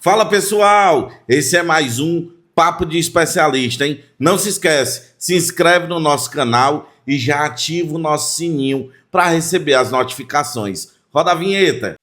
Fala pessoal, esse é mais um Papo de Especialista, hein? Não se esquece, se inscreve no nosso canal e já ativa o nosso sininho para receber as notificações. Roda a vinheta.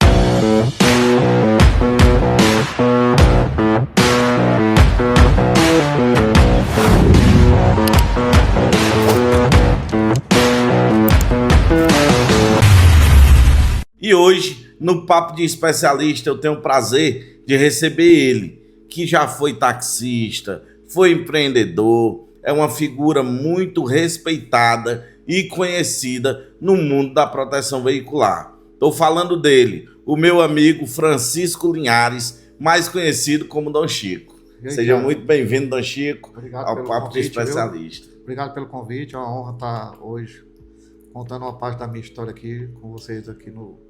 E hoje, no Papo de Especialista, eu tenho o prazer de receber ele, que já foi taxista, foi empreendedor, é uma figura muito respeitada e conhecida no mundo da proteção veicular. Estou falando dele, o meu amigo Francisco Linhares, mais conhecido como Dom Chico. Seja muito bem-vindo, Dom Chico, ao Papo de Especialista. Obrigado pelo convite, é uma honra estar hoje contando uma parte da minha história aqui com vocês aqui no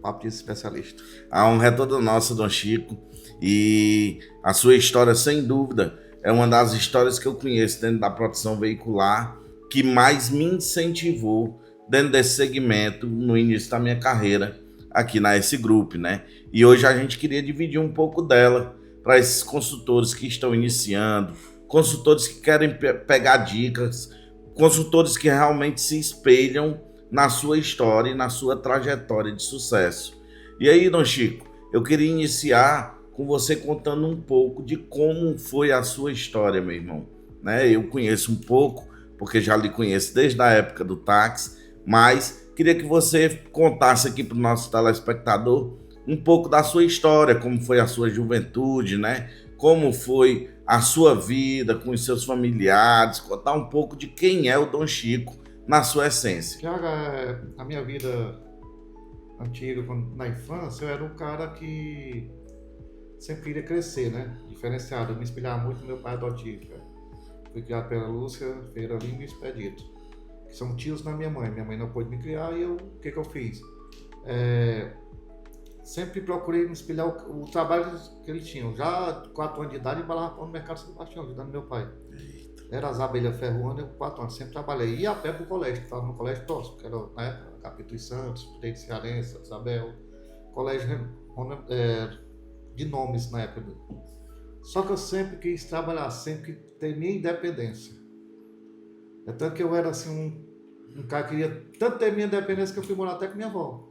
Papo de Especialista. A honra é toda nossa, Dom Chico, e a sua história, sem dúvida, é uma das histórias que eu conheço dentro da proteção veicular que mais me incentivou dentro desse segmento no início da minha carreira aqui na S Group, né? E hoje a gente queria dividir um pouco dela para esses consultores que estão iniciando, consultores que querem pegar dicas, consultores que realmente se espelham na sua história e na sua trajetória de sucesso. E aí, Dom Chico, eu queria iniciar com você contando um pouco de como foi a sua história, meu irmão. Né? Eu conheço um pouco, porque já lhe conheço desde a época do táxi, mas queria que você contasse aqui para o nosso telespectador um pouco da sua história, como foi a sua juventude, né? Como foi a sua vida com os seus familiares, contar um pouco de quem é o Dom Chico na sua essência. Tiago, a minha vida antiga, na infância, eu era um cara que sempre queria crescer, né? Diferenciado, eu me espelhava muito no meu pai adotivo. Fui criado pela Lúcia, Feira Lima e Expedito, que são tios da minha mãe. Minha mãe não pôde me criar e o que eu fiz? Sempre procurei me espelhar o trabalho que eles tinham. Já 4 anos de idade, eu embalava pão no mercado São Sebastião, ajudando meu pai. Era as abelhas ferroando, eu com 4 anos, sempre trabalhei. Ia a pé pro colégio, que estava no colégio próximo, que era na época, Capitão dos Santos, Presidente Cearense, Isabel, colégio de nomes na época. Só que eu sempre quis trabalhar, sempre ter minha independência. É tanto que eu era assim, um cara que queria tanto ter minha independência que eu fui morar até com minha avó.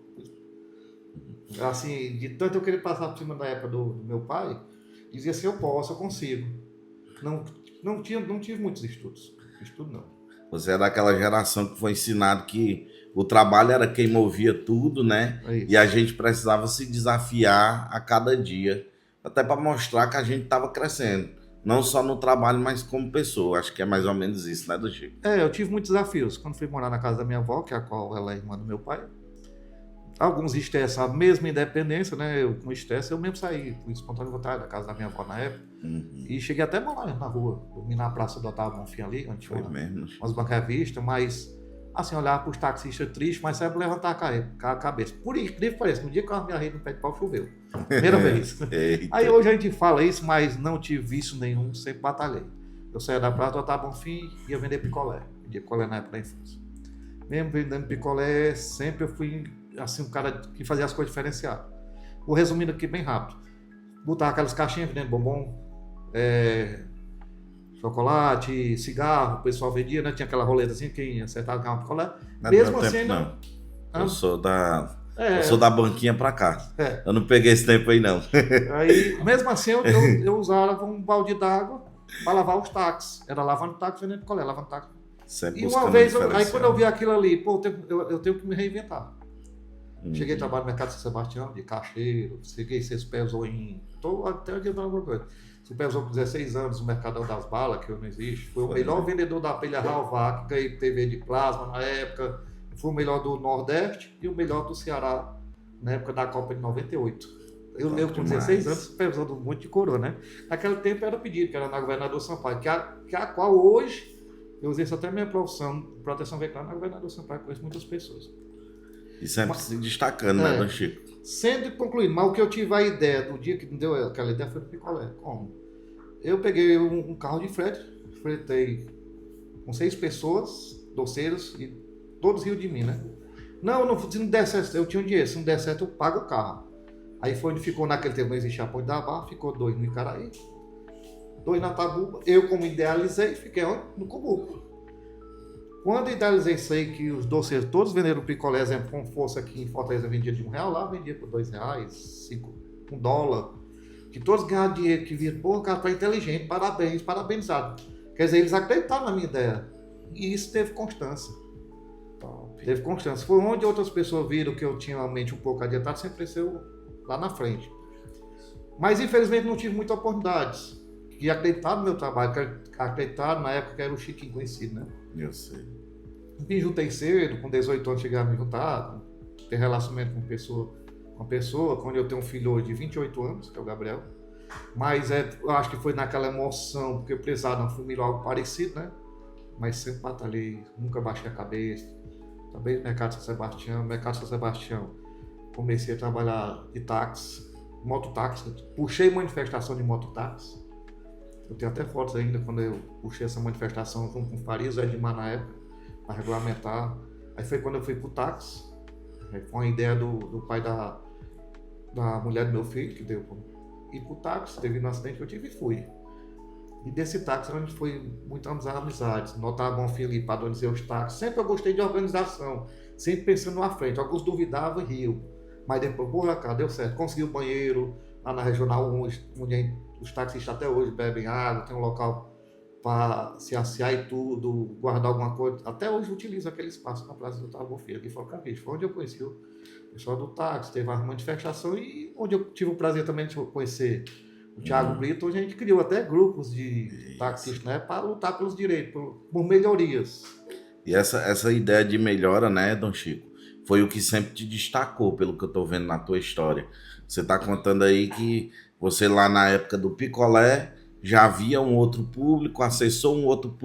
Assim, de tanto eu querer passar por cima da época do meu pai, dizia assim, eu posso, eu consigo. Não tive muitos estudos. Estudo não. Você é daquela geração que foi ensinado que o trabalho era quem movia tudo, né? E a gente precisava se desafiar a cada dia, até para mostrar que a gente estava crescendo. Não só no trabalho, mas como pessoa. Acho que é mais ou menos isso, né, do Chico? Eu tive muitos desafios. Quando fui morar na casa da minha avó, que é a qual ela é irmã do meu pai, alguns estresse, a mesma independência, né? Eu com estresse, eu mesmo saí, fui espontâneo vontade da casa da minha avó na época. E cheguei até a morar na rua, dormi na praça do Otávio Bonfim ali, onde tinha umas bancas vistas, mas assim, olhava para os taxistas tristes, mas sempre levantar a cabeça. Por incrível que pareça, no dia que eu arrumei a rede no pé de pau, choveu. Primeira vez. Aí hoje a gente fala isso, mas não tive vício nenhum, sempre batalhei. Eu saía da praça do Otávio Bonfim e ia vender picolé. Vendia picolé na época da infância. Mesmo vendendo picolé, sempre eu fui assim, um cara que fazia as coisas diferenciadas. Vou resumindo aqui bem rápido. Botava aquelas caixinhas vendendo bombom, chocolate, cigarro, o pessoal vendia, né? Tinha aquela roleta assim, quem acertava ganhava picolé. Mesmo assim, não. Eu sou da banquinha pra cá. Eu não peguei esse tempo aí, não. Aí, mesmo assim, eu usava um balde d'água para lavar os táxis. Era lavando táxi, vendendo picolé, lavando táxi. Sempre e uma vez, aí quando eu vi aquilo ali, eu tenho que me reinventar. Cheguei a trabalhar no mercado São Sebastião, de caixeiro, cheguei, se pesou até o dia da alguma coisa. Se pesou com 16 anos no Mercadão das Balas, que não existe. Foi o melhor vendedor da Pelha Halvar, que ganhei TV de plasma na época. Foi o melhor do Nordeste e o melhor do Ceará na época da Copa de 98. Eu com 16 anos, pesando um monte de coroa, né? Naquele tempo era pedido, que era na Governador Sampaio, que a qual hoje eu usei até minha profissão de proteção veicular na Governador Sampaio, conheço muitas pessoas. E sempre se destacando, né, Dom Chico? Sendo concluído, mas o que eu tive a ideia do dia que me deu aquela ideia foi do picolé. Como? Eu peguei um carro de frete, fretei com 6 pessoas, doceiros, e todos riam de mim, né? Se não der certo, eu tinha um dinheiro, se não der certo, eu pago o carro. Aí foi onde ficou naquele tempo, não existia apoio da Barra, ficou 2 no Icaraí, 2 na Tabuba. Eu, como idealizei, fiquei onde? No Cumbuco. Quando idealizei isso aí, que os doceiros todos venderam picolé, exemplo, com força aqui em Fortaleza vendia de R$1, lá vendia por R$2, 5, $1. Que todos ganharam dinheiro, que viram, pô, o cara tá inteligente, parabéns, parabenizado. Quer dizer, eles acreditaram na minha ideia. E isso teve constância. Top. Teve constância. Foi onde outras pessoas viram que eu tinha uma mente um pouco adiantada, sempre cresceu lá na frente. Mas infelizmente não tive muitas oportunidades. E acreditaram no meu trabalho, acreditaram na época que era o Chiquinho conhecido, né? Eu sei. Me juntei cedo, com 18 anos cheguei a me juntar, ter relacionamento com uma pessoa, quando eu tenho um filho hoje de 28 anos, que é o Gabriel. Mas eu acho que foi naquela emoção, porque eu precisava de uma família algo parecido, né? Mas sempre batalhei, nunca baixei a cabeça. Também no Mercado São Sebastião, comecei a trabalhar de táxi, mototáxi, puxei manifestação de mototáxi. Eu tenho até fotos ainda quando eu puxei essa manifestação junto com o Faria, Zé de Mar na época, para regulamentar. Aí foi quando eu fui pro táxi, foi uma ideia do pai da mulher do meu filho, que deu para ir pro táxi, teve um acidente que eu tive e fui. E desse táxi a gente foi muitas amizades, Notavam Felipe, padronizei os táxis. Sempre eu gostei de organização, sempre pensando à frente. Alguns duvidavam e riam, mas depois, porra, cara, deu certo. Consegui o banheiro lá na Regional 1, onde os taxistas até hoje bebem água, tem um local para se assear e tudo, guardar alguma coisa. Até hoje utilizo aquele espaço na Praça do Notavam Filho, aqui em Fortaleza. Foi onde eu conheci o pessoal do táxi, teve uma manifestação e onde eu tive o prazer também de conhecer o Thiago Brito, onde a gente criou até grupos de taxistas, né, para lutar pelos direitos, por melhorias. E essa ideia de melhora, né, Dom Chico, foi o que sempre te destacou, pelo que eu tô vendo na tua história. Você tá contando aí que você lá na época do picolé já via um outro público, acessou um outro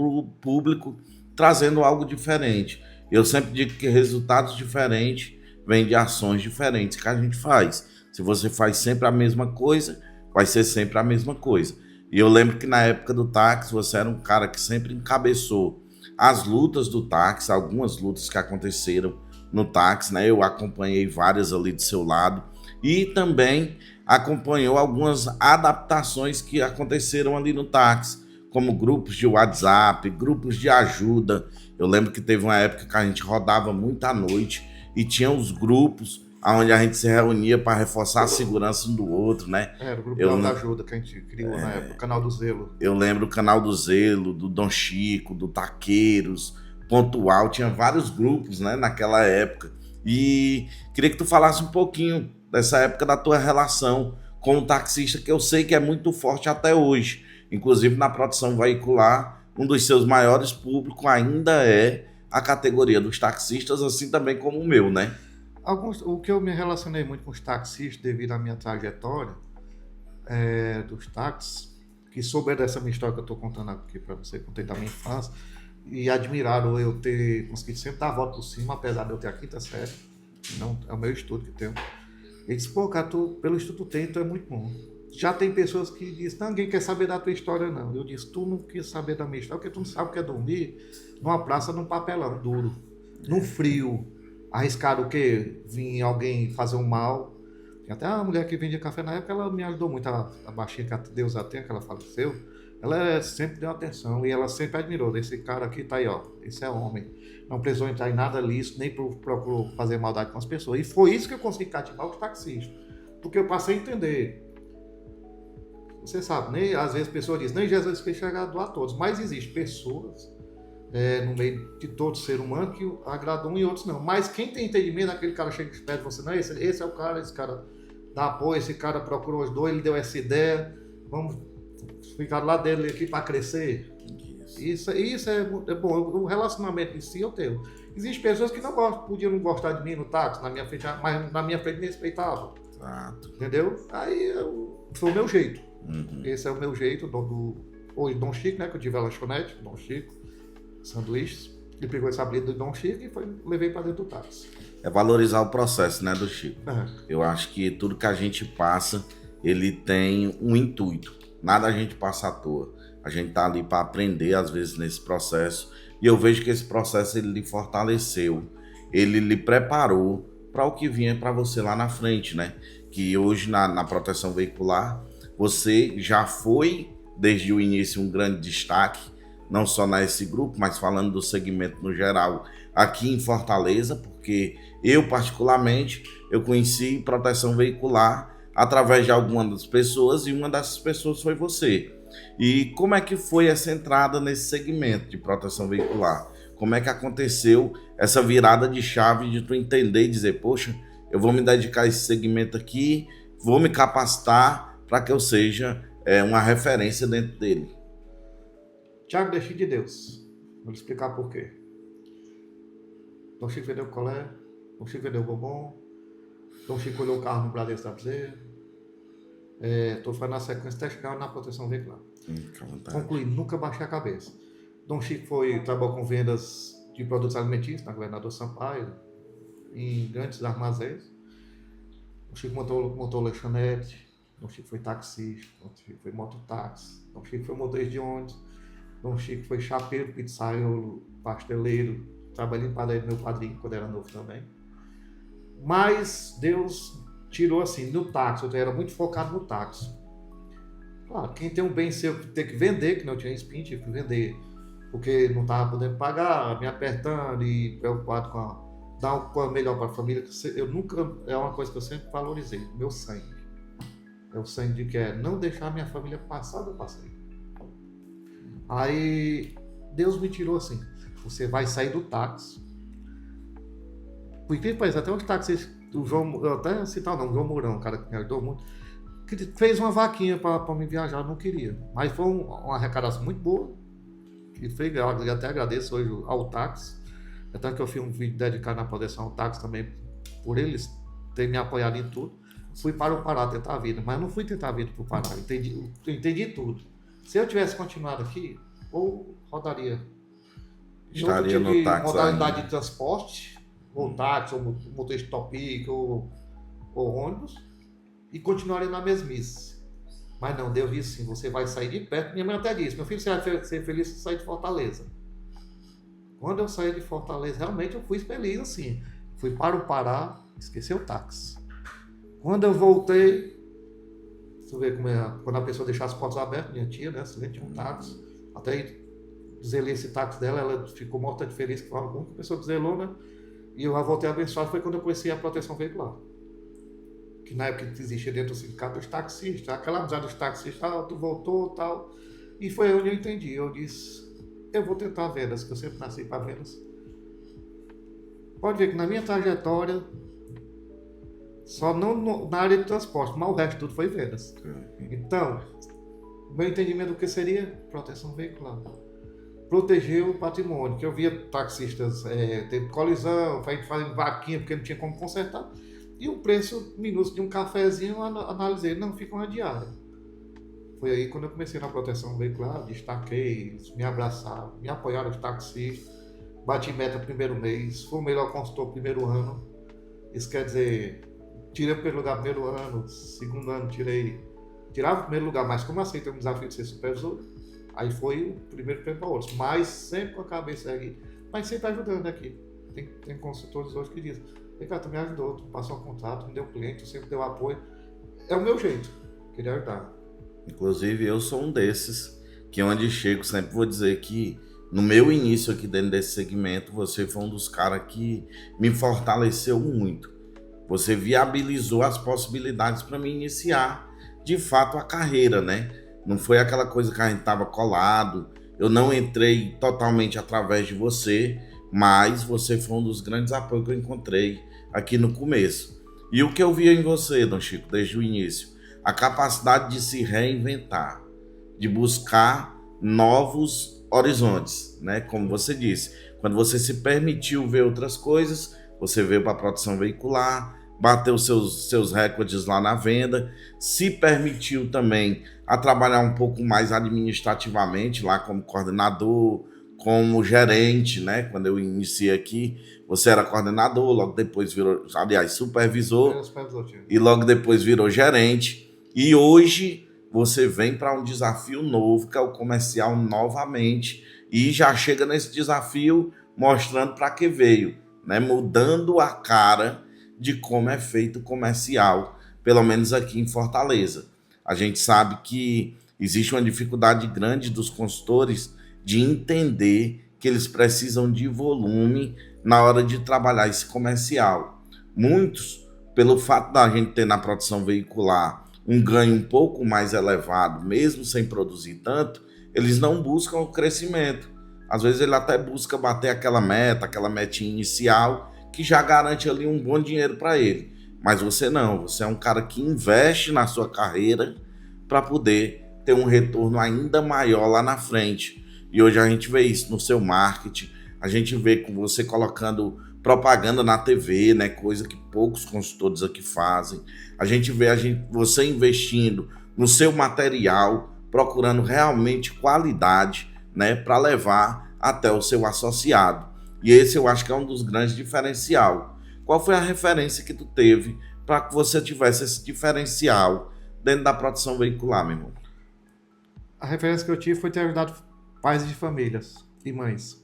público, trazendo algo diferente. Eu sempre digo que resultados diferentes vêm de ações diferentes que a gente faz. Se você faz sempre a mesma coisa, vai ser sempre a mesma coisa. E eu lembro que na época do táxi, você era um cara que sempre encabeçou as lutas do táxi, algumas lutas que aconteceram no táxi, né? Eu acompanhei várias ali do seu lado e também acompanhou algumas adaptações que aconteceram ali no táxi, como grupos de WhatsApp, grupos de ajuda. Eu lembro que teve uma época que a gente rodava muito à noite e tinha os grupos onde a gente se reunia para reforçar a segurança um do outro, né? Era o grupo da ajuda que a gente criou na época, o Canal do Zelo. Eu lembro o Canal do Zelo, do Dom Chico, do Taqueiros, Pontual, tinha vários grupos, né, naquela época. E queria que tu falasse um pouquinho dessa época da tua relação com o taxista, que eu sei que é muito forte até hoje. Inclusive na produção veicular, um dos seus maiores públicos ainda é a categoria dos taxistas, assim também como o meu, né? O que eu me relacionei muito com os taxistas devido à minha trajetória dos táxis, que souberam dessa minha história que eu estou contando aqui para você, contei da minha infância, e admiraram eu ter conseguido sempre dar a volta por cima, apesar de eu ter a 5ª série, não, é o meu estudo que tenho. Ele disse, pô, cara, pelo estudo que tu tem, tu é muito bom. Já tem pessoas que dizem, não, ninguém quer saber da tua história, não. Eu disse, tu não quer saber da minha história, porque tu não sabe o que é dormir numa praça, num papelão duro, no frio, arriscado o quê? Vir alguém fazer um mal. Tinha até uma mulher que vendia café na época, ela me ajudou muito, a baixinha que Deus a tenha, que ela faleceu. Ela sempre deu atenção e ela sempre admirou. Esse cara aqui tá aí, ó, esse é homem. Não precisou entrar em nada lícito, nem procurou fazer maldade com as pessoas. E foi isso que eu consegui cativar os taxistas. Porque eu passei a entender. Você sabe, nem, às vezes pessoas dizem, nem Jesus fez chegar a todos. Mas existem pessoas no meio de todo ser humano que agradam um e outros não. Mas quem tem entendimento, aquele cara chega perto de você, não, esse é o cara, esse cara dá apoio, esse cara procurou os dois, ele deu essa ideia, vamos ficar do lado dele aqui para crescer. Isso é bom. O relacionamento em si eu tenho. Existem pessoas que não gostam, podiam não gostar de mim no táxi, na minha frente, mas na minha frente me respeitavam. Exato. Entendeu? Aí foi o meu jeito. Uhum. Esse é o meu jeito. Hoje, Dom Chico, né? Que eu tive a lanchonete, Dom Chico, sanduíches. Ele pegou esse apelido do Dom Chico e levei para dentro do táxi. É valorizar o processo, né, do Chico? É. Eu acho que tudo que a gente passa, ele tem um intuito. Nada a gente passa à toa. A gente tá ali para aprender, às vezes, nesse processo. E eu vejo que esse processo, ele lhe fortaleceu. Ele lhe preparou para o que vinha para você lá na frente, né? que hoje na proteção veicular você já foi desde o início um grande destaque, não só nesse grupo, mas falando do segmento no geral aqui em Fortaleza, porque eu particularmente eu conheci proteção veicular através de algumas das pessoas e uma dessas pessoas foi você. E como é que foi essa entrada nesse segmento de proteção veicular? Como é que aconteceu essa virada de chave de tu entender e dizer, poxa, eu vou me dedicar a esse segmento aqui, vou me capacitar para que eu seja uma referência dentro dele? Tiago, deixei de Deus. Vou lhe explicar por quê. Dom Chico vendeu colé, Dom Chico vendeu bombom, Dom Chico olhou o carro no Bradesco da Bezerra. Estou fazendo a sequência até chegar na proteção veicular. Concluí, nunca baixei a cabeça. Dom Chico trabalhou com vendas de produtos alimentícios na Governador Sampaio, em grandes armazéns. Dom Chico montou lanchonete, Dom Chico foi taxista, Dom Chico foi mototáxi, Dom Chico foi motorista de ônibus, Dom Chico foi chapeiro, pizzaiolo, pasteleiro, trabalhei em padaria do meu padrinho quando era novo também. Mas Deus tirou assim, no táxi, eu era muito focado no táxi. Claro, quem tem um bem seu tem que vender, que não tinha espinho, tive que vender, porque não estava podendo pagar, me apertando e preocupado com dar uma coisa melhor para a família. Eu nunca, é uma coisa que eu sempre valorizei, meu sangue. É o sangue de que não deixar minha família passar do passeio. Aí Deus me tirou assim, você vai sair do táxi. Por incrível que pareça, até os táxis, o João, eu até citar o nome, João Mourão, um cara que me ajudou muito, que fez uma vaquinha para me viajar, eu não queria. Mas foi uma arrecadação muito boa. E eu até agradeço hoje ao táxi. Até que eu fiz um vídeo dedicado na proteção ao táxi também, por eles terem me apoiado em tudo. Fui para o Pará tentar a vida, mas não fui tentar a vida para o Pará, entendi tudo. Se eu tivesse continuado aqui, ou rodaria. Estaria no táxi. Modalidade ainda de transporte, ou táxi, ou motorista topic, ou ônibus, e continuaria na mesmice. Mas não, Deus disse assim, você vai sair de perto. Minha mãe até disse, meu filho, você vai ser feliz se sair de Fortaleza. Quando eu saí de Fortaleza, realmente eu fui feliz assim. Fui para o Pará, esqueci o táxi. Quando eu voltei, você vê como é, quando a pessoa deixar as portas abertas, minha tia, né, se tinha um táxi, até zelei esse táxi dela, ela ficou morta de feliz, que foi a única pessoa que zelou, né? E eu já voltei abençoado, foi quando eu conheci a proteção veicular. Que na época existia dentro do sindicato dos taxistas, aquela amizade dos taxistas, tu voltou e tal. E foi onde eu entendi, eu disse, eu vou tentar vendas, que eu sempre nasci para vendas. Pode ver que na minha trajetória, só não na área de transporte, mas o resto tudo foi vendas. Então, meu entendimento do que seria proteção veicular. Proteger o patrimônio, que eu via taxistas tendo colisão, fazendo vaquinha porque não tinha como consertar. E o preço minúsculo de um cafezinho, eu analisei, não, fica uma diária. Foi aí quando eu comecei na proteção veicular, destaquei, eles me abraçaram, me apoiaram os taxistas, bati meta primeiro mês, fui o melhor consultor primeiro ano. Isso quer dizer, tirei o primeiro lugar primeiro ano, segundo ano tirava o primeiro lugar, mas como eu aceitei o desafio de ser supervisor, aí foi o primeiro prêmio para outros, mas sempre com a cabeça aqui, mas sempre ajudando aqui. Tem consultores hoje que dizem, tu me ajudou, tu passou um contrato, me deu cliente, tu sempre deu apoio. É o meu jeito, queria ajudar. Inclusive, eu sou um desses, que onde chego sempre vou dizer que no meu início aqui dentro desse segmento, você foi um dos caras que me fortaleceu muito. Você viabilizou as possibilidades para mim iniciar, de fato, a carreira, né? Não foi aquela coisa que a gente estava colado, eu não entrei totalmente através de você, mas você foi um dos grandes apoios que eu encontrei aqui no começo. E o que eu via em você, Dom Chico, desde o início, a capacidade de se reinventar, de buscar novos horizontes, né? Como você disse, quando você se permitiu ver outras coisas, você veio para a proteção veicular, bateu seus recordes lá na venda, se permitiu também a trabalhar um pouco mais administrativamente lá como coordenador, como gerente, né? Quando eu iniciei aqui, você era coordenador, logo depois virou, aliás, supervisor, e logo depois virou gerente. E hoje você vem para um desafio novo, que é o comercial novamente, e já chega nesse desafio mostrando para que veio, né? Mudando a cara de como é feito o comercial pelo menos aqui em Fortaleza. A gente sabe que existe uma dificuldade grande dos consultores de entender que eles precisam de volume na hora de trabalhar esse comercial. Muitos, pelo fato da gente ter na produção veicular um ganho um pouco mais elevado, mesmo sem produzir tanto, eles não buscam o crescimento. Às vezes ele até busca bater aquela meta, aquela metinha inicial, que já garante ali um bom dinheiro para ele. Mas você não, você é um cara que investe na sua carreira para poder ter um retorno ainda maior lá na frente. E hoje a gente vê isso no seu marketing, a gente vê com você colocando propaganda na TV, né, coisa que poucos consultores aqui fazem. A gente vê você investindo no seu material, procurando realmente qualidade, né, para levar até o seu associado. E esse eu acho que é um dos grandes diferencial. Qual foi a referência que tu teve para que você tivesse esse diferencial dentro da produção veicular, meu irmão? A referência que eu tive foi ter ajudado pais de famílias e mães.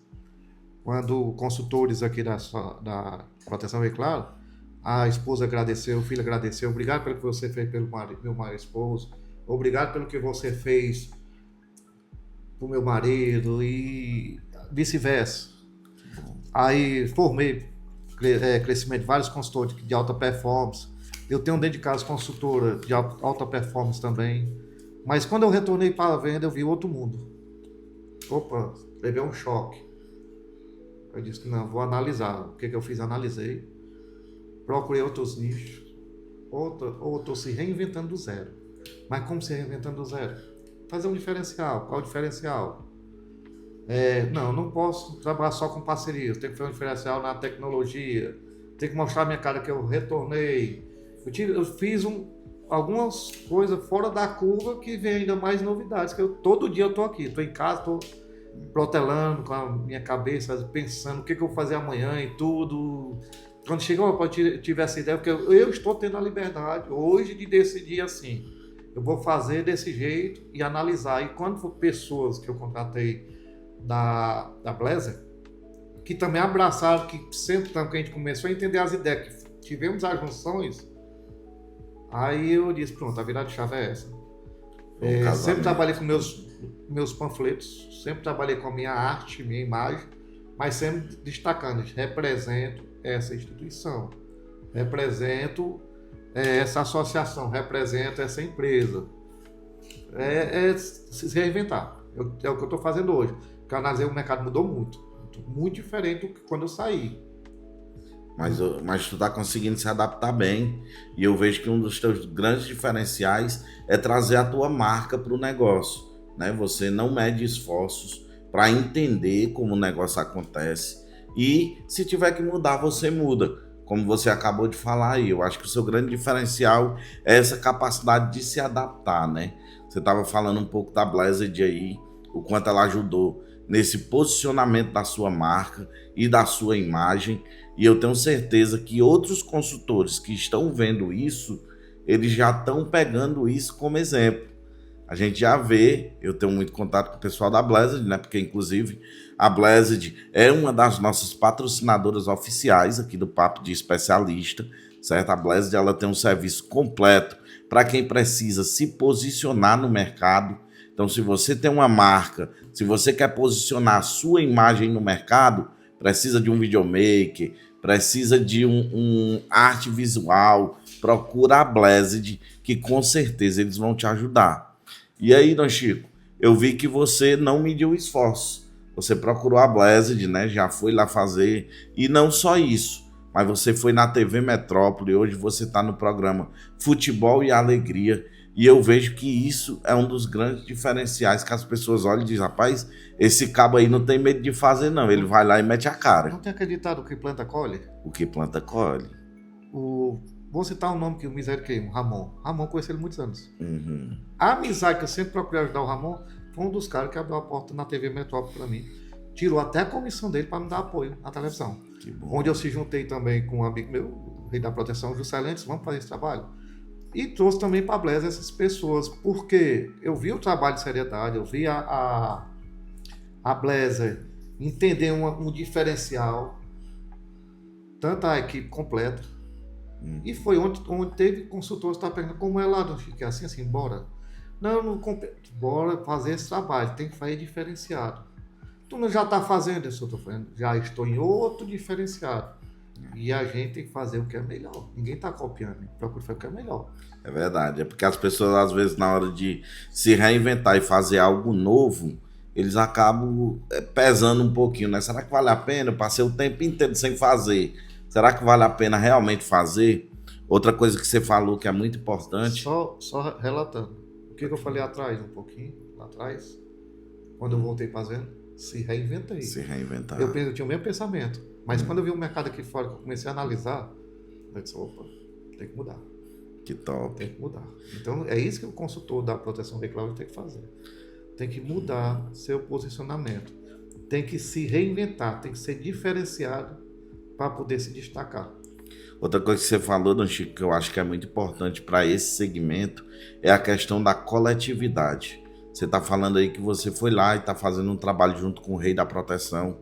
Quando consultores aqui da proteção veicular, a esposa agradeceu, o filho agradeceu, obrigado pelo que você fez pelo meu esposo, obrigado pelo que você fez pro meu marido e vice-versa. Aí formei crescimento de vários consultores de alta performance. Eu tenho dentro de casa consultora de alta performance também. Mas quando eu retornei para a venda, eu vi outro mundo. Opa, levei um choque. Eu disse que não, vou analisar. O que eu fiz? Analisei. Procurei outros nichos. Ou estou se reinventando do zero. Mas como se reinventando do zero? Fazer um diferencial. Qual é o diferencial? Não posso trabalhar só com parcerias. Tenho que fazer um diferencial na tecnologia. Tenho que mostrar a minha cara que eu retornei. Eu fiz algumas coisas fora da curva que vem ainda mais novidades. Todo dia eu estou aqui. Estou em casa, estou protelando com a minha cabeça, pensando o que eu vou fazer amanhã e tudo. Quando chegou, eu tive essa ideia, porque eu estou tendo a liberdade hoje de decidir assim. Eu vou fazer desse jeito e analisar. E quando for pessoas que eu contratei da Blazer, que também abraçaram, que sentamos, que a gente começou a entender as ideias, que tivemos as junções, aí eu disse, pronto, a virada de chave é essa. Sempre trabalhei com meus panfletos, sempre trabalhei com a minha arte, minha imagem, mas sempre destacando, represento essa instituição, represento essa associação, represento essa empresa. Se reinventar. É o que eu estou fazendo hoje. Porque eu analisei, o mercado mudou muito diferente do que quando eu saí. Mas tu tá conseguindo se adaptar bem, e eu vejo que um dos teus grandes diferenciais é trazer a tua marca para o negócio, né? Você não mede esforços para entender como o negócio acontece, e se tiver que mudar, você muda, como você acabou de falar aí. Eu acho que o seu grande diferencial é essa capacidade de se adaptar, né? Você estava falando um pouco da Blessed aí, o quanto ela ajudou nesse posicionamento da sua marca e da sua imagem, e eu tenho certeza que outros consultores que estão vendo isso, eles já estão pegando isso como exemplo. A gente já vê, eu tenho muito contato com o pessoal da Blessed, né? Porque inclusive a Blessed é uma das nossas patrocinadoras oficiais aqui do Papo de Especialista, certo? A Blessed, ela tem um serviço completo para quem precisa se posicionar no mercado. Então, se você tem uma marca, se você quer posicionar a sua imagem no mercado, precisa de um videomaker, precisa de um arte visual, procura a Blessed, que com certeza eles vão te ajudar. E aí, Dom Chico, eu vi que você não mediu esforço. Você procurou a Blessed, né? Já foi lá fazer. E não só isso, mas você foi na TV Metrópole. Hoje você está no programa Futebol e Alegria. E eu vejo que isso é um dos grandes diferenciais, que as pessoas olham e dizem, rapaz, esse cabo aí não tem medo de fazer não, ele vai lá e mete a cara. Não tem acreditado o que planta colhe? O que planta colhe. Vou citar um nome que o miséria queima, Ramon. Ramon, conheci ele há muitos anos. Uhum. A amizade que eu sempre procurei ajudar o Ramon foi um dos caras que abriu a porta na TV Metrópole para mim. Tirou até a comissão dele para me dar apoio na televisão. Que bom. Onde eu se juntei também com um amigo meu, o Rei da Proteção, Juscelino, disse, vamos fazer esse trabalho. E trouxe também para a Blazer essas pessoas, porque eu vi o trabalho de seriedade, eu vi a Blazer entender um diferencial, tanto a equipe completa, E foi onde teve consultores que estavam perguntando como é lá, Dom Chico, é assim, bora. Não, bora fazer esse trabalho, tem que fazer diferenciado. Tu não já está fazendo isso, eu estou fazendo, já estou em outro diferenciado. E a gente tem que fazer o que é melhor. Ninguém está copiando, procura fazer o que é melhor. É verdade, é porque as pessoas às vezes na hora de se reinventar e fazer algo novo, eles acabam pesando um pouquinho, né? Será que vale a pena? Eu passei o tempo inteiro sem fazer. Será que vale a pena realmente fazer? Outra coisa que você falou que é muito importante. Só relatando. O que eu falei atrás, um pouquinho, lá atrás, quando eu voltei fazendo, se reinventei. Se reinventar. Eu tinha o mesmo pensamento. Mas quando eu vi o mercado aqui fora, que eu comecei a analisar, eu disse, opa, tem que mudar. Que top. Tem que mudar. Então, é isso que o consultor da proteção veicular tem que fazer. Tem que mudar seu posicionamento. Tem que se reinventar, tem que ser diferenciado para poder se destacar. Outra coisa que você falou, Dom Chico, que eu acho que é muito importante para esse segmento, é a questão da coletividade. Você está falando aí que você foi lá e está fazendo um trabalho junto com o Rei da Proteção,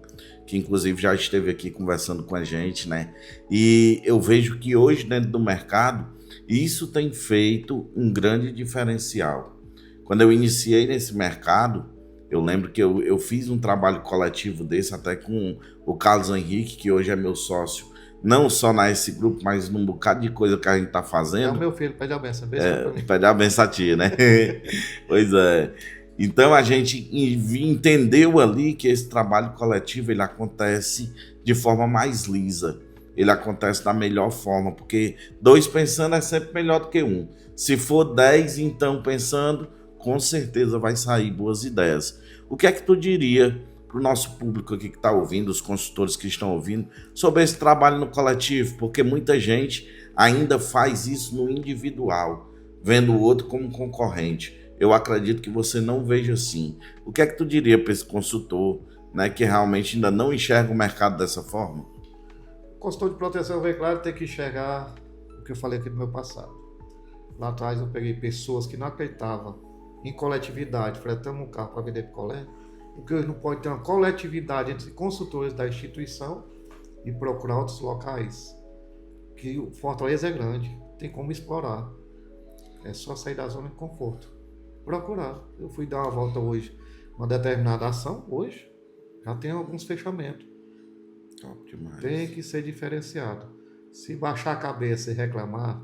que inclusive já esteve aqui conversando com a gente, né? E eu vejo que hoje dentro do mercado, isso tem feito um grande diferencial. Quando eu iniciei nesse mercado, eu lembro que eu fiz um trabalho coletivo desse até com o Carlos Henrique, que hoje é meu sócio, não só nesse grupo, mas num bocado de coisa que a gente está fazendo. É o meu filho, pede a benção. Pede a benção a ti, né? Pois é. Então a gente entendeu ali que esse trabalho coletivo ele acontece de forma mais lisa. Ele acontece da melhor forma, porque 2 pensando é sempre melhor do que 1. Se for 10, então pensando, com certeza vai sair boas ideias. O que é que tu diria para o nosso público aqui que está ouvindo, os consultores que estão ouvindo, sobre esse trabalho no coletivo? Porque muita gente ainda faz isso no individual, vendo o outro como concorrente. Eu acredito que você não veja assim. O que é que tu diria para esse consultor, né, que realmente ainda não enxerga o mercado dessa forma? O consultor de proteção veicular tem que enxergar o que eu falei aqui do meu passado. Lá atrás eu peguei pessoas que não acreditavam em coletividade, fretando um carro para vender picolé, porque hoje não pode ter uma coletividade entre consultores da instituição e procurar outros locais. Que o Fortaleza é grande, tem como explorar. É só sair da zona de conforto. Procurar. Eu fui dar uma volta hoje, uma determinada ação, hoje, já tem alguns fechamentos. Top demais. Tem que ser diferenciado. Se baixar a cabeça e reclamar,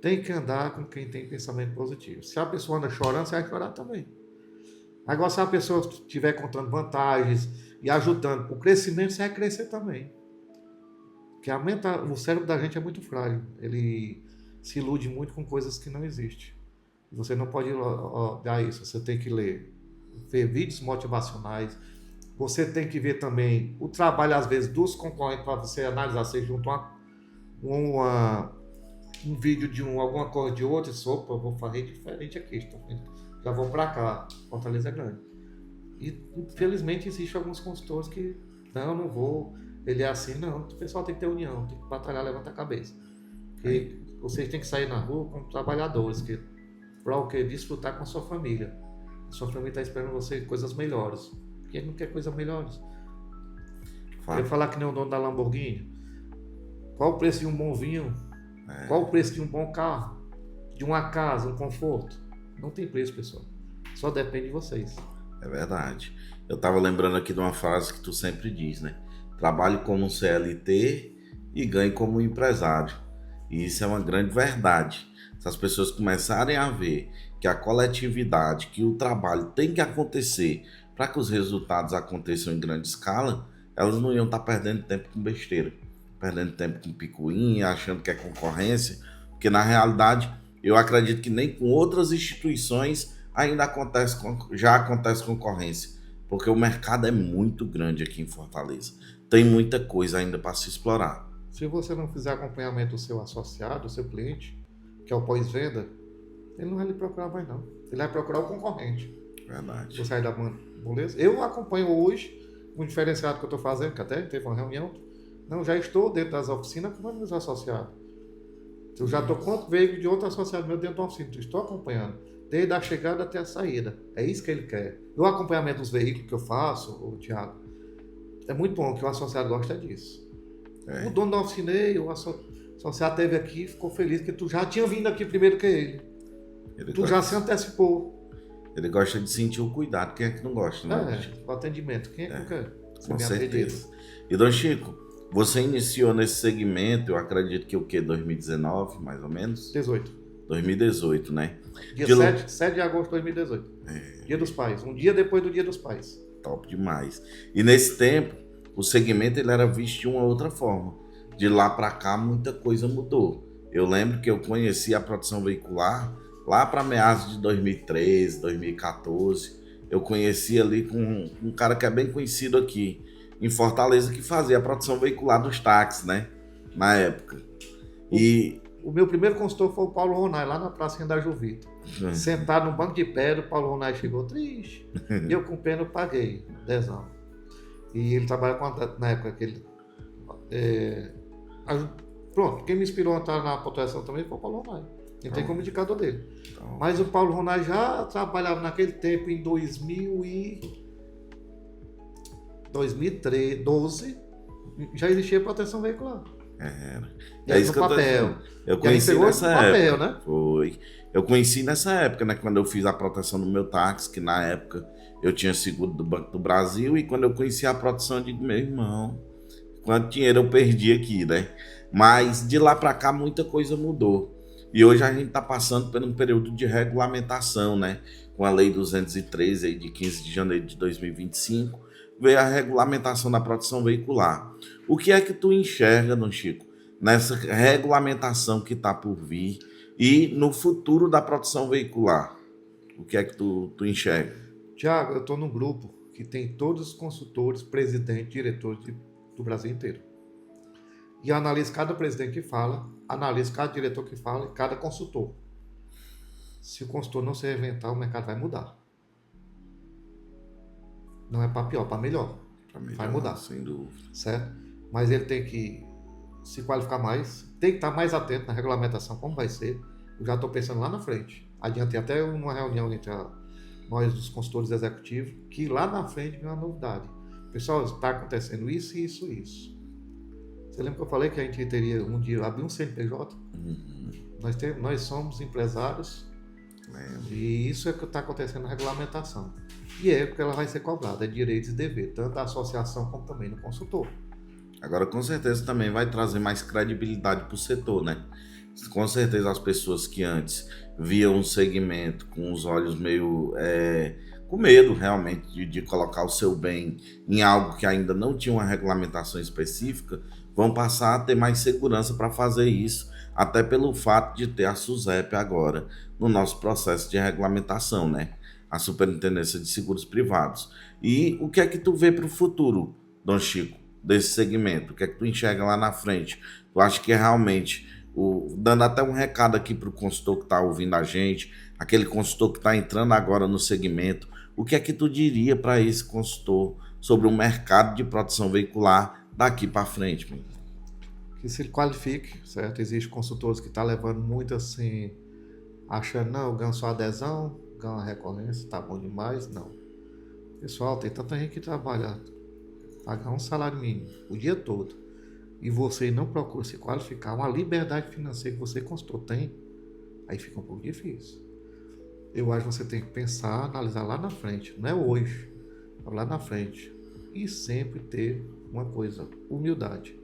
tem que andar com quem tem pensamento positivo. Se a pessoa anda chorando, você vai chorar também. Agora, se a pessoa estiver contando vantagens e ajudando o crescimento, você vai crescer também. Porque o cérebro da gente é muito frágil. Ele se ilude muito com coisas que não existem. Você não pode dar isso. Você tem que ler, ver vídeos motivacionais. Você tem que ver também o trabalho, às vezes, dos concorrentes para você analisar. Você junta um vídeo de alguma coisa de outro e opa, eu vou fazer diferente aqui. Já vou para cá. Fortaleza é grande. E, infelizmente, existem alguns consultores que não vou. Ele é assim, não. O pessoal tem que ter união, tem que batalhar, levantar a cabeça. Porque vocês têm que sair na rua como trabalhadores, para o quê? Desfrutar com a sua família. A sua família está esperando você coisas melhores. Quem não quer coisas melhores? Quer falar que nem o dono da Lamborghini? Qual o preço de um bom vinho? Qual o preço de um bom carro? De uma casa, um conforto? Não tem preço, pessoal. Só depende de vocês. É verdade. Eu estava lembrando aqui de uma frase que tu sempre diz, né? Trabalhe como um CLT e ganhe como um empresário. E isso é uma grande verdade. Se as pessoas começarem a ver que a coletividade, que o trabalho tem que acontecer para que os resultados aconteçam em grande escala, elas não iam estar perdendo tempo com besteira, perdendo tempo com picuinha, achando que é concorrência, porque na realidade eu acredito que nem com outras instituições ainda já acontece concorrência, porque o mercado é muito grande aqui em Fortaleza. Tem muita coisa ainda para se explorar. Se você não fizer acompanhamento do seu associado, do seu cliente, que é o pós-venda, ele não vai lhe procurar mais não. Ele vai procurar o concorrente. Verdade. Vou sair da beleza? Eu acompanho hoje um diferenciado que eu estou fazendo, que até teve uma reunião. Não, já estou dentro das oficinas com meus associados. Eu já estou com outro veículo de outro associado meu dentro da oficina. Estou acompanhando. Desde a chegada até a saída. É isso que ele quer. O acompanhamento dos veículos que eu faço, Thiago, é muito bom, que o associado gosta disso. O dono da oficina, Só você já esteve aqui, ficou feliz que tu já tinha vindo aqui primeiro que ele. Tu já se antecipou. Ele gosta de sentir o cuidado. Quem é que não gosta, né? O atendimento. Quem é que não quer? Com certeza. E, Dom Chico, você iniciou nesse segmento, eu acredito que o quê? 2019, mais ou menos? 2018, né? Dia 7 de agosto de 2018. Dia dos Pais. Um dia depois do Dia dos Pais. Top demais. E nesse tempo, o segmento ele era visto de uma outra forma. De lá para cá, muita coisa mudou. Eu lembro que eu conheci a produção veicular lá para meados de 2013, 2014. Eu conheci ali com um cara que é bem conhecido aqui em Fortaleza, que fazia a produção veicular dos táxis, né? Na época. E o meu primeiro consultor foi o Paulo Ronai, lá na pracinha da Juvita. Sentado no banco de pedra, o Paulo Ronai chegou triste. E eu com pena eu paguei, 10 anos. E ele trabalhava na época que ele... pronto, quem me inspirou a entrar na proteção também foi o Paulo Ronai. Ele tem como indicador dele. Mas o Paulo Ronai já trabalhava naquele tempo, em 2012, já existia proteção veicular. É isso que papel. Eu conheci nessa época. Né? Foi. Eu conheci nessa época, né? Quando eu fiz a proteção do meu táxi, que na época eu tinha seguro do Banco do Brasil, e quando eu conheci a proteção, eu digo, meu irmão, quanto dinheiro eu perdi aqui, né? Mas de lá para cá muita coisa mudou. E hoje a gente está passando por um período de regulamentação, né? Com a Lei 213, aí, de 15 de janeiro de 2025, veio a regulamentação da produção veicular. O que é que tu enxerga, Dom Chico, nessa regulamentação que está por vir e no futuro da produção veicular? O que é que tu enxerga? Tiago, eu estou num grupo que tem todos os consultores, presidentes, diretores do Brasil inteiro. E analisa cada presidente que fala, analisa cada diretor que fala e cada consultor. Se o consultor não se reinventar, o mercado vai mudar. Não é para pior, para melhor. Vai mudar. Sem dúvida. Certo? Mas ele tem que se qualificar mais, tem que estar mais atento na regulamentação, como vai ser. Eu já estou pensando lá na frente. Adiantei até uma reunião entre nós, os consultores executivos, que lá na frente vem uma novidade. Pessoal, está acontecendo isso, isso, isso. Você lembra que eu falei que a gente teria um dia abrir um CNPJ? Nós somos empresários e isso é o que está acontecendo na regulamentação. E é porque ela vai ser cobrada, é direitos e deveres, tanto da associação como também no consultor. Agora, com certeza, também vai trazer mais credibilidade para o setor, né? Com certeza, as pessoas que antes viam um segmento com os olhos meio... com medo, realmente, de colocar o seu bem em algo que ainda não tinha uma regulamentação específica, vão passar a ter mais segurança para fazer isso, até pelo fato de ter a SUSEP agora no nosso processo de regulamentação, né? A Superintendência de Seguros Privados. E o que é que tu vê para o futuro, Dom Chico, desse segmento? O que é que tu enxerga lá na frente? Tu acha que realmente, dando até um recado aqui para o consultor que está ouvindo a gente, aquele consultor que está entrando agora no segmento, o que é que tu diria para esse consultor sobre o mercado de produção veicular daqui para frente, meu? Que se ele qualifique, certo? Existem consultores que estão levando muito assim, achando, não, eu ganho só adesão, ganho a recorrência, tá bom demais, não. Pessoal, tem tanta gente que trabalha, pagar um salário mínimo o dia todo, e você não procura se qualificar, uma liberdade financeira que você consultor tem, aí fica um pouco difícil. Eu acho que você tem que pensar, analisar lá na frente, não é hoje, é lá na frente. E sempre ter uma coisa, humildade.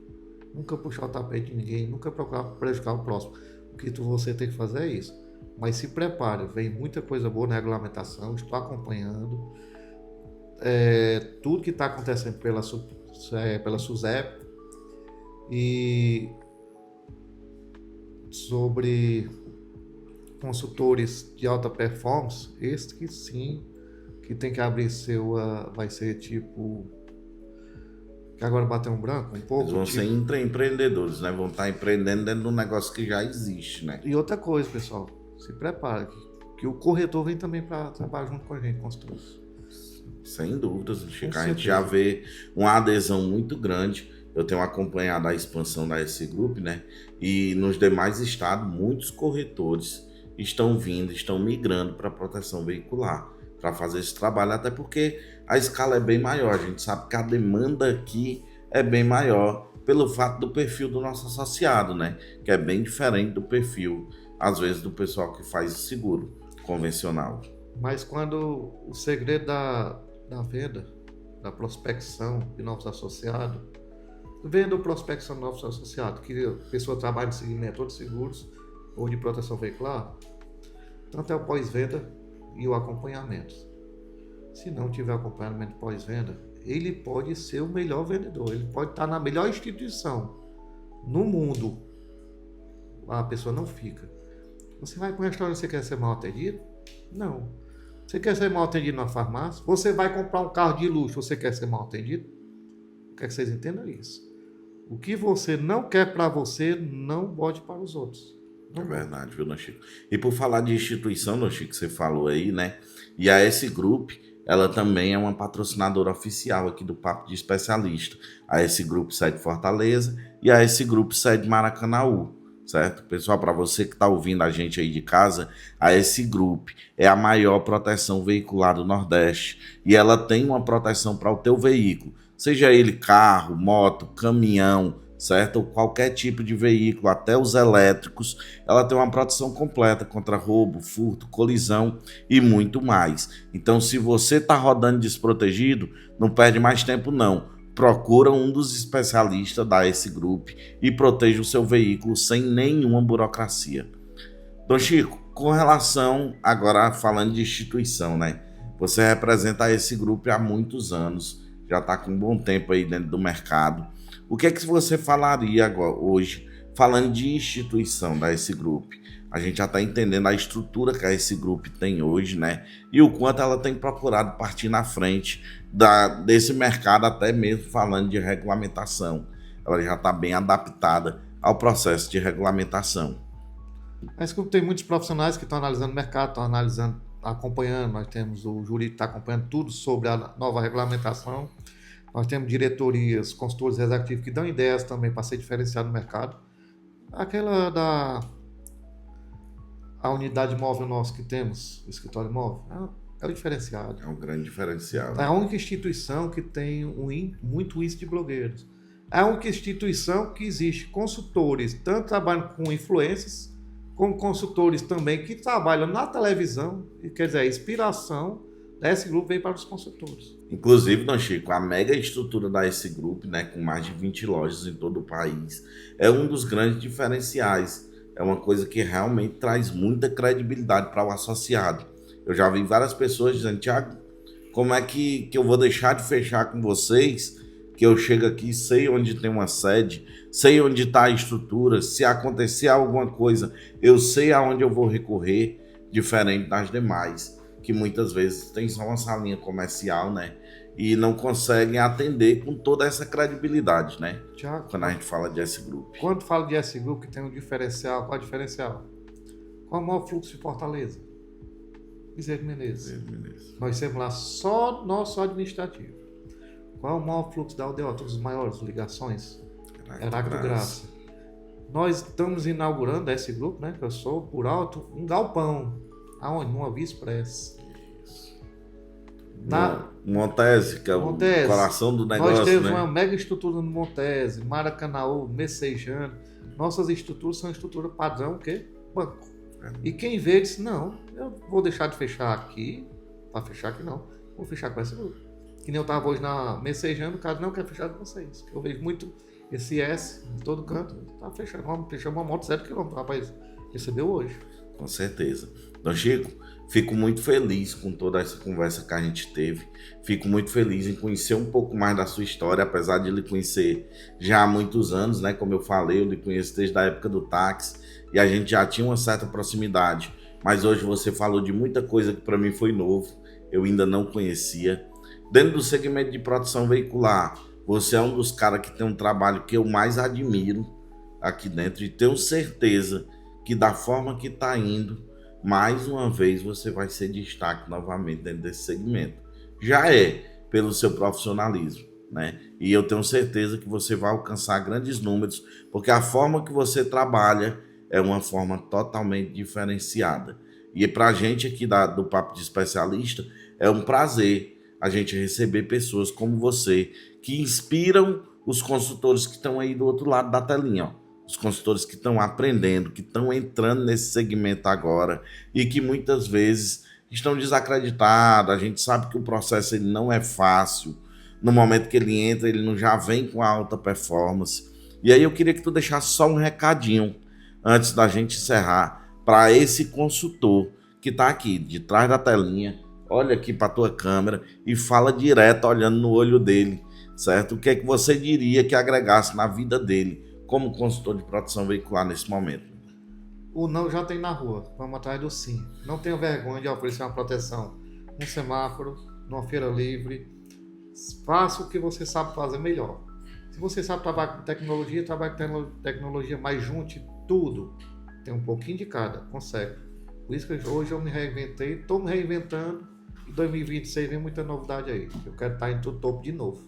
Nunca puxar o tapete de ninguém, nunca procurar prejudicar o próximo. O que você tem que fazer é isso. Mas se prepare, vem muita coisa boa na regulamentação, estou acompanhando. Tudo que está acontecendo pela SUSEP e sobre consultores de alta performance, esse que sim, que tem que abrir vai ser tipo, que agora bateu um branco um pouco. Eles vão ser empreendedores, né? Vão estar empreendendo dentro de um negócio que já existe, né? E outra coisa, pessoal, se prepare, que o corretor vem também para trabalhar junto com a gente, consultores. Sem dúvidas, Chico. A gente já vê uma adesão muito grande. Eu tenho acompanhado a expansão da S Group, né? E nos demais estados, muitos corretores estão migrando para a proteção veicular, para fazer esse trabalho, até porque a escala é bem maior. A gente sabe que a demanda aqui é bem maior pelo fato do perfil do nosso associado, né? Que é bem diferente do perfil, às vezes, do pessoal que faz seguro convencional. Mas quando o segredo da venda, da prospecção de novos associados, venda ou prospecção de novos associados, que a pessoa trabalha de segmento ou de seguros ou de proteção veicular, tanto é o pós-venda e o acompanhamento. Se não tiver acompanhamento pós-venda, ele pode ser o melhor vendedor, ele pode estar na melhor instituição no mundo, a pessoa não fica. Você vai para um restaurante, você quer ser mal atendido? Não. Você quer ser mal atendido na farmácia? Você vai comprar um carro de luxo, você quer ser mal atendido? Quer que vocês entendam isso. O que você não quer para você, não bote para os outros. Não é verdade, viu, Dom Chico? E por falar de instituição, Dom Chico, você falou aí, né? E a S Group, ela também é uma patrocinadora oficial aqui do Papo de Especialista. A S Group sede Fortaleza e a S Group sede Maracanaú, certo? Pessoal, para você que está ouvindo a gente aí de casa, a S Group é a maior proteção veicular do Nordeste e ela tem uma proteção para o teu veículo, seja ele carro, moto, caminhão, certo? Ou qualquer tipo de veículo, até os elétricos, ela tem uma proteção completa contra roubo, furto, colisão e muito mais. Então, se você está rodando desprotegido, não perde mais tempo não. Procura um dos especialistas da S Group e proteja o seu veículo sem nenhuma burocracia. Dom Chico, com relação, agora falando de instituição, né? Você representa a S Group há muitos anos, já está com um bom tempo aí dentro do mercado. O que é que você falaria agora, hoje, falando de instituição da S Group? A gente já está entendendo a estrutura que a S Group tem hoje, né? E o quanto ela tem procurado partir na frente desse mercado, até mesmo falando de regulamentação. Ela já está bem adaptada ao processo de regulamentação. A S Group tem muitos profissionais que estão analisando o mercado, estão analisando, acompanhando. Nós temos o jurídico que está acompanhando tudo sobre a nova regulamentação. Nós temos diretorias, consultores executivos que dão ideias também para ser diferenciado no mercado. Aquela a unidade móvel nossa que temos, o escritório móvel, é o diferenciado. É um grande diferencial. É a única instituição que tem muito índice de blogueiros. É a única instituição que existe consultores, tanto trabalham com influências, como consultores também que trabalham na televisão, e quer dizer, a inspiração da S Group vem para os consultores. Inclusive, Dom Chico, a mega estrutura da S Group, né, com mais de 20 lojas em todo o país, é um dos grandes diferenciais. É uma coisa que realmente traz muita credibilidade para o associado. Eu já vi várias pessoas dizendo, Thiago, como é que eu vou deixar de fechar com vocês, que eu chego aqui, sei onde tem uma sede, sei onde está a estrutura, se acontecer alguma coisa, eu sei aonde eu vou recorrer, diferente das demais, que muitas vezes tem só uma salinha comercial, né? E não conseguem atender com toda essa credibilidade, né? Thiago, quando a gente fala de S Group. Quando fala de S Group, que tem um diferencial, qual é o diferencial? Qual é o maior fluxo de Fortaleza? Bezerra Menezes. Nós temos lá só nosso administrativo. Qual é o maior fluxo da aldeota? Todos os maiores ligações? Heráclito Graça. Nós estamos inaugurando a S Group, né? Que eu sou, por alto, um galpão. Aonde? Numa Via Express. Montese, que é o coração do negócio, nós temos, né? Uma mega estrutura no Montese, Maracanaú, Messejano. Nossas estruturas são estrutura padrão, o quê? Banco. E quem vê disse, não, eu vou deixar de fechar aqui, para fechar aqui não, vou fechar com essa grupo. Que nem eu estava hoje na Messejano, o cara não quer fechar com vocês. Eu vejo muito esse S em todo canto, tá fechando, vamos fechar uma moto 0 km, rapaz, recebeu hoje. Com certeza. Dom Chico, fico muito feliz com toda essa conversa que a gente teve. Fico muito feliz em conhecer um pouco mais da sua história, apesar de lhe conhecer já há muitos anos, né? Como eu falei, eu lhe conheço desde a época do táxi e a gente já tinha uma certa proximidade. Mas hoje você falou de muita coisa que para mim foi novo, eu ainda não conhecia. Dentro do segmento de proteção veicular, você é um dos caras que tem um trabalho que eu mais admiro aqui dentro e tenho certeza que da forma que está indo, mais uma vez você vai ser destaque novamente dentro desse segmento. Já é pelo seu profissionalismo, né? E eu tenho certeza que você vai alcançar grandes números, porque a forma que você trabalha é uma forma totalmente diferenciada. E para a gente aqui do Papo de Especialista, é um prazer a gente receber pessoas como você, que inspiram os consultores que estão aí do outro lado da telinha, ó. Os consultores que estão aprendendo, que estão entrando nesse segmento agora e que muitas vezes estão desacreditados. A gente sabe que o processo ele não é fácil. No momento que ele entra, ele não já vem com alta performance. E aí eu queria que tu deixasse só um recadinho antes da gente encerrar para esse consultor que está aqui, de trás da telinha. Olha aqui para a tua câmera e fala direto, olhando no olho dele, certo? O que é que você diria que agregasse na vida dele como consultor de proteção veicular nesse momento? O não já tem na rua, vamos atrás do sim. Não tenha vergonha de oferecer uma proteção num semáforo, numa feira livre. Faça o que você sabe fazer melhor. Se você sabe trabalhar com tecnologia, trabalhe com tecnologia, mas junte tudo. Tem um pouquinho de cada, consegue. Por isso que hoje eu me reinventei, estou me reinventando. Em 2026 vem muita novidade aí. Eu quero estar em tudo topo de novo.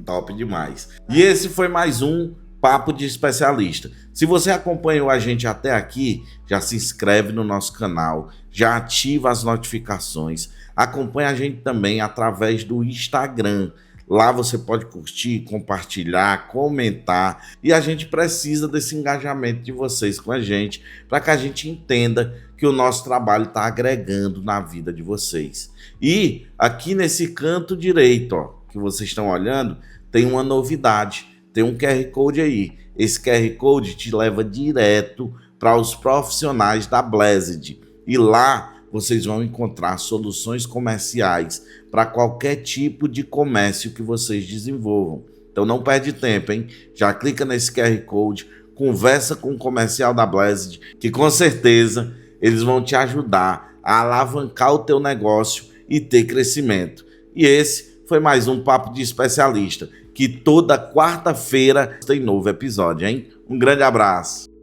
Top demais. E esse foi mais um Papo de Especialista. Se você acompanhou a gente até aqui, já se inscreve no nosso canal, já ativa as notificações, acompanha a gente também através do Instagram. Lá você pode curtir, compartilhar, comentar e a gente precisa desse engajamento de vocês com a gente para que a gente entenda que o nosso trabalho está agregando na vida de vocês. E aqui nesse canto direito, ó, que vocês estão olhando, tem uma novidade, tem um QR Code aí. Esse QR Code te leva direto para os profissionais da Blessed e lá vocês vão encontrar soluções comerciais para qualquer tipo de comércio que vocês desenvolvam. Então não perde tempo, hein? Já clica nesse QR Code, conversa com o comercial da Blessed, que com certeza eles vão te ajudar a alavancar o teu negócio e ter crescimento. E esse foi mais um Papo de Especialista, que toda quarta-feira tem novo episódio, hein? Um grande abraço!